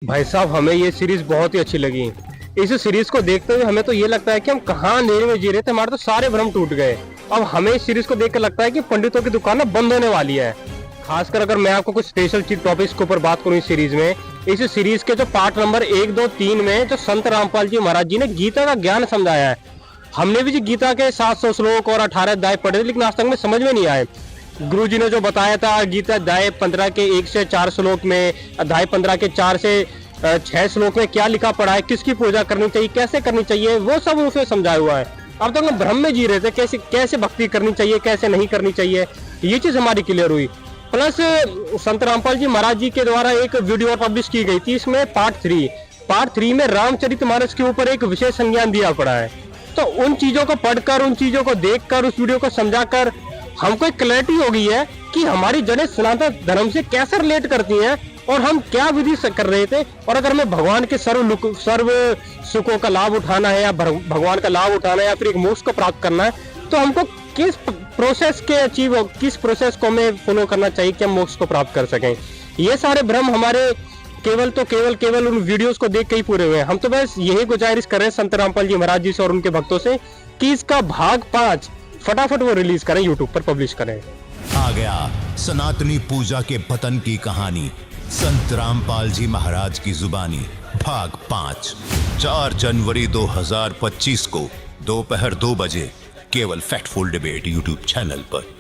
भाई साहब, हमें ये सीरीज बहुत ही अच्छी लगी। इस सीरीज को देखते हुए हमें तो ये लगता है कि हम कहाँ अंधेरे में जी रहे थे, हमारे तो सारे भ्रम टूट गए। अब हमें इस सीरीज को देख कर लगता है कि पंडितों की दुकान ना बंद होने वाली है। खासकर अगर मैं आपको कुछ स्पेशल चीज टॉपिक्स के ऊपर बात करूं इस सीरीज में, इस सीरीज के जो पार्ट नंबर 1, 2, 3 में जो संत रामपाल जी महाराज जी ने गीता का ज्ञान समझाया है। हमने भी जी गीता के 700 श्लोक और 18 अध्याय पढ़े, लेकिन आज तक में समझ में नहीं आए। गुरु जी ने जो बताया था गीता अध्याय 15 के 1 से 4 श्लोक में, अध्याय 15 के 4 से 6 श्लोक में क्या लिखा पड़ा है, किसकी पूजा करनी चाहिए, कैसे करनी चाहिए, वो सब उसमें समझाया हुआ है। अब तक हम भ्रम में जी रहे थे कैसे कैसे भक्ति करनी चाहिए, कैसे नहीं करनी चाहिए, ये चीज हमारी क्लियर हुई। प्लस संत रामपाल जी महाराज जी के द्वारा एक वीडियो पब्लिश की गई थी, इसमें पार्ट थ्री में रामचरितमानस के ऊपर एक विशेष संज्ञान दिया पड़ा है। तो उन चीजों को पढ़कर, उन चीजों को देखकर, उस वीडियो को समझाकर हमको एक क्लैरिटी हो गई है कि हमारी जड़ें सनातन धर्म से कैसे रिलेट करती हैं और हम क्या विधि से कर रहे थे। और अगर हमें भगवान के सर्व सुखों का लाभ उठाना है, या भगवान का लाभ उठाना है, या फिर एक मोक्ष को प्राप्त करना है, तो हमको किस प्रोसेस को हमें फॉलो करना चाहिए कि हम मोक्ष को प्राप्त कर सकें। ये सारे भ्रम हमारे केवल उन वीडियोस को देख के ही पूरे हुए हैं। हम तो बस यही गुजारिश कर रहे हैं संत रामपाल जी महाराज जी से और उनके भक्तों से कि इसका भाग 5 फटाफट वो रिलीज करें, यूट्यूब पर पब्लिश करें। आ गया सनातनी पूजा के पतन की कहानी, संत रामपाल जी महाराज की जुबानी, भाग 5, 4 जनवरी 2025 को दोपहर 2 बजे केवल फैक्टफुल डिबेट यूट्यूब चैनल पर।